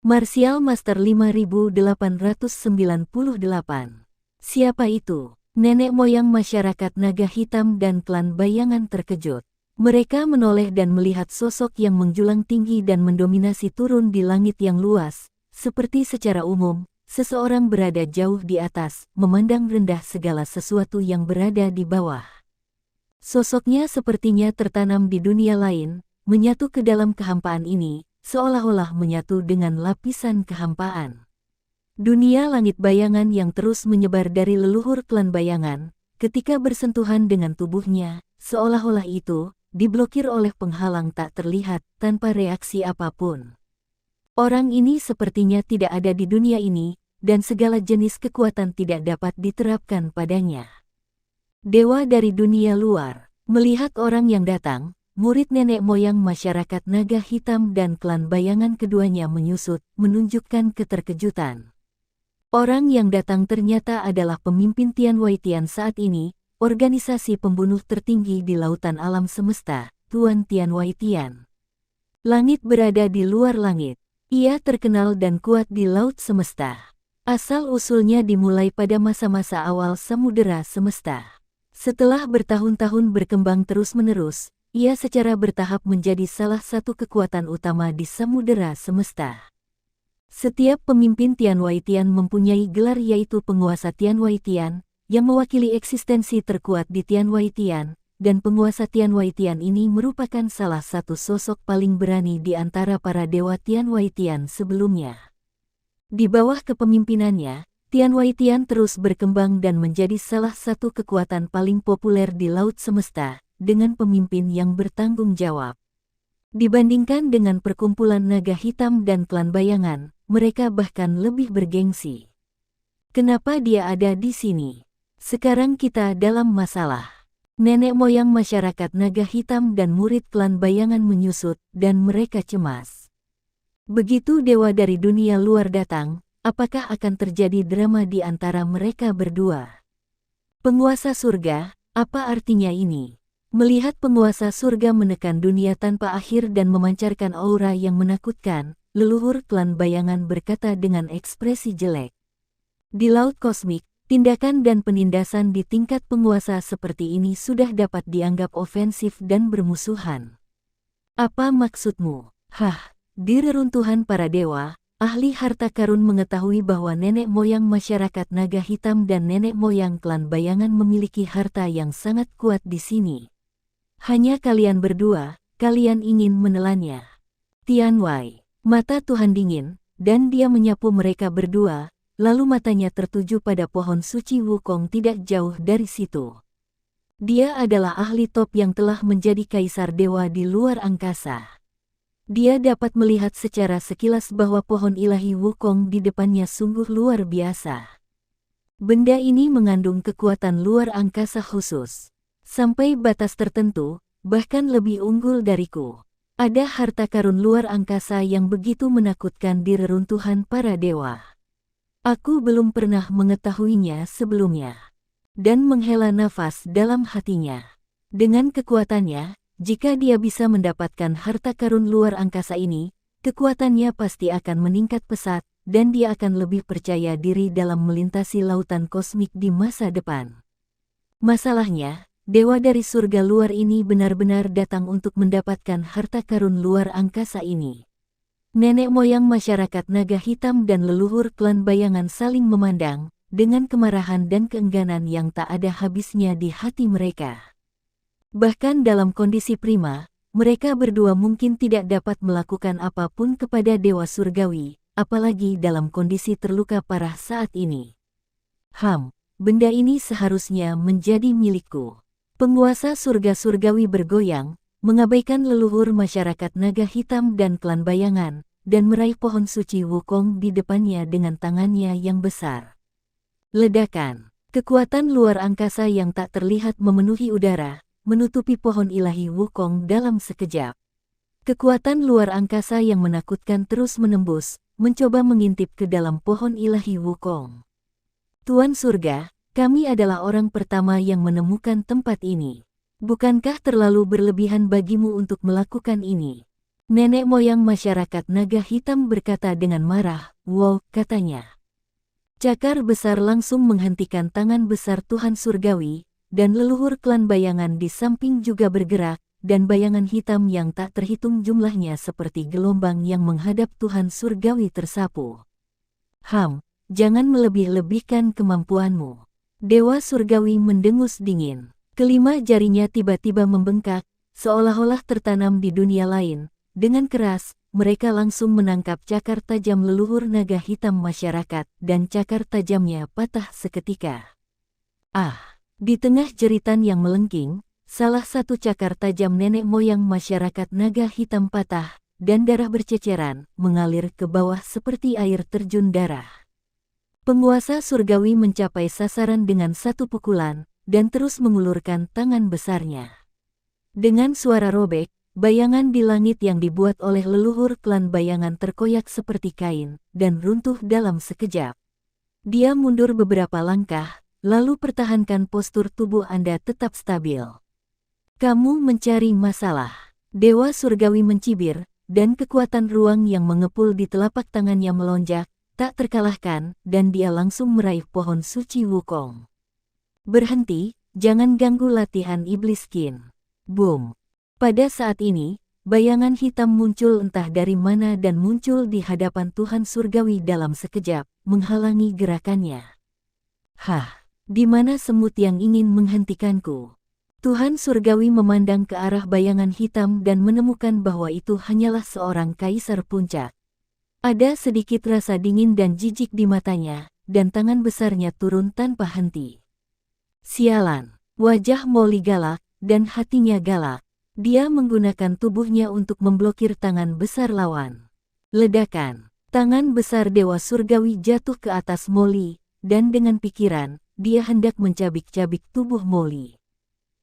Martial Master 5898. Siapa itu? Nenek moyang masyarakat naga hitam dan klan bayangan terkejut. Mereka menoleh dan melihat sosok yang menjulang tinggi dan mendominasi turun di langit yang luas. Seperti secara umum, seseorang berada jauh di atas, memandang rendah segala sesuatu yang berada di bawah. Sosoknya sepertinya tertanam di dunia lain, menyatu ke dalam kehampaan ini, seolah-olah menyatu dengan lapisan kehampaan. Dunia langit bayangan yang terus menyebar dari leluhur klan bayangan, ketika bersentuhan dengan tubuhnya, seolah-olah itu diblokir oleh penghalang tak terlihat tanpa reaksi apapun. Orang ini sepertinya tidak ada di dunia ini, dan segala jenis kekuatan tidak dapat diterapkan padanya. Dewa dari dunia luar, melihat orang yang datang, murid nenek moyang masyarakat naga hitam dan klan bayangan keduanya menyusut, menunjukkan keterkejutan. Orang yang datang ternyata adalah pemimpin Tianwaitian saat ini, organisasi pembunuh tertinggi di lautan alam semesta, Tuan Tianwaitian. Langit berada di luar langit. Ia terkenal dan kuat di laut semesta. Asal-usulnya dimulai pada masa-masa awal samudera semesta. Setelah bertahun-tahun berkembang terus-menerus, ia secara bertahap menjadi salah satu kekuatan utama di samudera semesta. Setiap pemimpin Tianwaitian mempunyai gelar yaitu penguasa Tianwaitian, yang mewakili eksistensi terkuat di Tianwaitian, dan penguasa Tianwaitian ini merupakan salah satu sosok paling berani di antara para dewa Tianwaitian sebelumnya. Di bawah kepemimpinannya, Tianwaitian terus berkembang dan menjadi salah satu kekuatan paling populer di laut semesta, dengan pemimpin yang bertanggung jawab. Dibandingkan dengan perkumpulan naga hitam dan klan bayangan, mereka bahkan lebih bergengsi. Kenapa dia ada di sini? Sekarang kita dalam masalah. Nenek moyang masyarakat naga hitam dan murid klan bayangan menyusut, dan mereka cemas. Begitu dewa dari dunia luar datang, apakah akan terjadi drama di antara mereka berdua? Penguasa surga, apa artinya ini? Melihat penguasa surga menekan dunia tanpa akhir dan memancarkan aura yang menakutkan, leluhur klan bayangan berkata dengan ekspresi jelek. Di laut kosmik, tindakan dan penindasan di tingkat penguasa seperti ini sudah dapat dianggap ofensif dan bermusuhan. Apa maksudmu? Di reruntuhan para dewa, ahli harta karun mengetahui bahwa nenek moyang masyarakat naga hitam dan nenek moyang klan bayangan memiliki harta yang sangat kuat di sini. Hanya kalian berdua, kalian ingin menelannya. Tianwai, mata Tuhan dingin, dan dia menyapu mereka berdua, lalu matanya tertuju pada pohon suci Wukong tidak jauh dari situ. Dia adalah ahli top yang telah menjadi kaisar dewa di luar angkasa. Dia dapat melihat secara sekilas bahwa pohon ilahi Wukong di depannya sungguh luar biasa. Benda ini mengandung kekuatan luar angkasa khusus. Sampai batas tertentu, bahkan lebih unggul dariku. Ada harta karun luar angkasa yang begitu menakutkan di reruntuhan para dewa. Aku belum pernah mengetahuinya sebelumnya. Dan menghela nafas dalam hatinya. Dengan kekuatannya, jika dia bisa mendapatkan harta karun luar angkasa ini, kekuatannya pasti akan meningkat pesat, dan dia akan lebih percaya diri dalam melintasi lautan kosmik di masa depan. Masalahnya, dewa dari surga luar ini benar-benar datang untuk mendapatkan harta karun luar angkasa ini. Nenek moyang masyarakat naga hitam dan leluhur klan bayangan saling memandang, dengan kemarahan dan keengganan yang tak ada habisnya di hati mereka. Bahkan dalam kondisi prima, mereka berdua mungkin tidak dapat melakukan apapun kepada dewa surgawi, apalagi dalam kondisi terluka parah saat ini. Benda ini seharusnya menjadi milikku. Penguasa surga surgawi bergoyang, mengabaikan leluhur masyarakat naga hitam dan klan bayangan, dan meraih pohon suci Wukong di depannya dengan tangannya yang besar. Ledakan, kekuatan luar angkasa yang tak terlihat memenuhi udara, menutupi pohon ilahi Wukong dalam sekejap. Kekuatan luar angkasa yang menakutkan terus menembus, mencoba mengintip ke dalam pohon ilahi Wukong. Tuan surga, kami adalah orang pertama yang menemukan tempat ini. Bukankah terlalu berlebihan bagimu untuk melakukan ini? Nenek moyang masyarakat naga hitam berkata dengan marah, "Wow," katanya. Cakar besar langsung menghentikan tangan besar Tuhan Surgawi, dan leluhur klan bayangan di samping juga bergerak, dan bayangan hitam yang tak terhitung jumlahnya seperti gelombang yang menghadap Tuhan Surgawi tersapu. Jangan melebih-lebihkan kemampuanmu." Dewa Surgawi mendengus dingin. Kelima jarinya tiba-tiba membengkak, seolah-olah tertanam di dunia lain. Dengan keras, mereka langsung menangkap cakar tajam leluhur naga hitam masyarakat, dan cakar tajamnya patah seketika. Di tengah jeritan yang melengking, salah satu cakar tajam nenek moyang masyarakat naga hitam patah, dan darah berceceran, mengalir ke bawah seperti air terjun darah. Penguasa surgawi mencapai sasaran dengan satu pukulan, dan terus mengulurkan tangan besarnya. Dengan suara robek, bayangan di langit yang dibuat oleh leluhur klan bayangan terkoyak seperti kain, dan runtuh dalam sekejap. Dia mundur beberapa langkah, lalu pertahankan postur tubuh Anda tetap stabil. "Kamu mencari masalah." Dewa Surgawi mencibir, dan kekuatan ruang yang mengepul di telapak tangannya melonjak, tak terkalahkan, dan dia langsung meraih pohon suci Wukong. "Berhenti, jangan ganggu latihan iblis Qin." Boom! Pada saat ini, bayangan hitam muncul entah dari mana dan muncul di hadapan Tuhan Surgawi dalam sekejap, menghalangi gerakannya. Di mana semut yang ingin menghentikanku?" Tuhan Surgawi memandang ke arah bayangan hitam dan menemukan bahwa itu hanyalah seorang kaisar puncak. Ada sedikit rasa dingin dan jijik di matanya, dan tangan besarnya turun tanpa henti. Sialan! Wajah Molly galak, dan hatinya galak. Dia menggunakan tubuhnya untuk memblokir tangan besar lawan. Ledakan! Tangan besar Dewa Surgawi jatuh ke atas Molly, dan dengan pikiran, dia hendak mencabik-cabik tubuh Molly.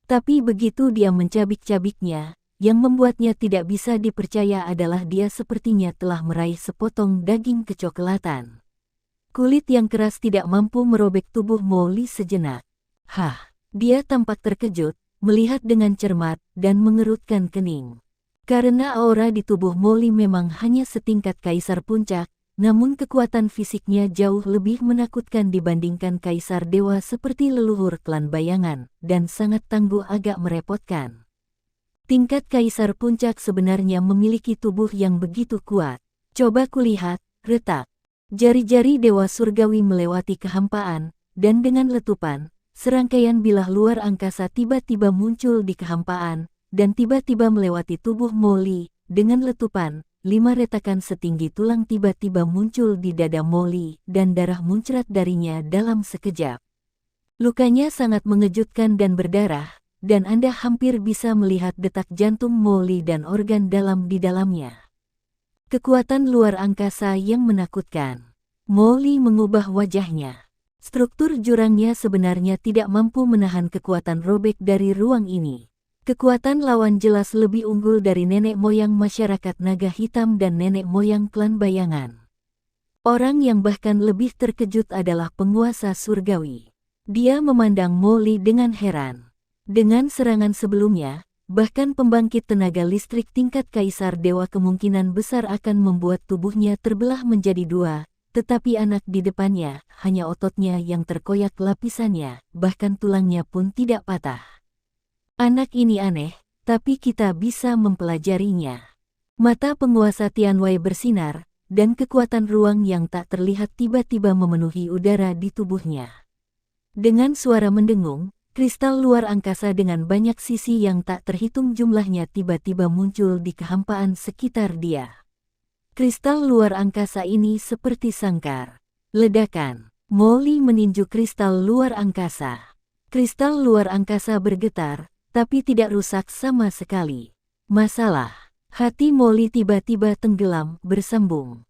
Tapi begitu dia mencabik-cabiknya, yang membuatnya tidak bisa dipercaya adalah dia sepertinya telah meraih sepotong daging kecoklatan. Kulit yang keras tidak mampu merobek tubuh Molly sejenak. Dia tampak terkejut, melihat dengan cermat, dan mengerutkan kening. Karena aura di tubuh Molly memang hanya setingkat kaisar puncak, namun kekuatan fisiknya jauh lebih menakutkan dibandingkan kaisar dewa seperti leluhur klan bayangan, dan sangat tangguh agak merepotkan. Tingkat kaisar puncak sebenarnya memiliki tubuh yang begitu kuat. "Coba kulihat," retak. Jari-jari Dewa Surgawi melewati kehampaan, dan dengan letupan, serangkaian bilah luar angkasa tiba-tiba muncul di kehampaan, dan tiba-tiba melewati tubuh Molly. Dengan letupan, 5 retakan setinggi tulang tiba-tiba muncul di dada Molly, dan darah muncrat darinya dalam sekejap. Lukanya sangat mengejutkan dan berdarah, dan Anda hampir bisa melihat detak jantung Molly dan organ dalam di dalamnya. Kekuatan luar angkasa yang menakutkan. Molly mengubah wajahnya. Struktur jurangnya sebenarnya tidak mampu menahan kekuatan robek dari ruang ini. Kekuatan lawan jelas lebih unggul dari nenek moyang masyarakat naga hitam dan nenek moyang klan bayangan. Orang yang bahkan lebih terkejut adalah penguasa surgawi. Dia memandang Molly dengan heran. Dengan serangan sebelumnya, bahkan pembangkit tenaga listrik tingkat kaisar dewa kemungkinan besar akan membuat tubuhnya terbelah menjadi 2. Tetapi anak di depannya, hanya ototnya yang terkoyak lapisannya, bahkan tulangnya pun tidak patah. Anak ini aneh, tapi kita bisa mempelajarinya. Mata penguasa Tianwei bersinar, dan kekuatan ruang yang tak terlihat tiba-tiba memenuhi udara di tubuhnya. Dengan suara mendengung, kristal luar angkasa dengan banyak sisi yang tak terhitung jumlahnya tiba-tiba muncul di kehampaan sekitar dia. Kristal luar angkasa ini seperti sangkar. Ledakan. Molly meninju kristal luar angkasa. Kristal luar angkasa bergetar, tapi tidak rusak sama sekali. Masalah. Hati Molly tiba-tiba tenggelam, bersambung.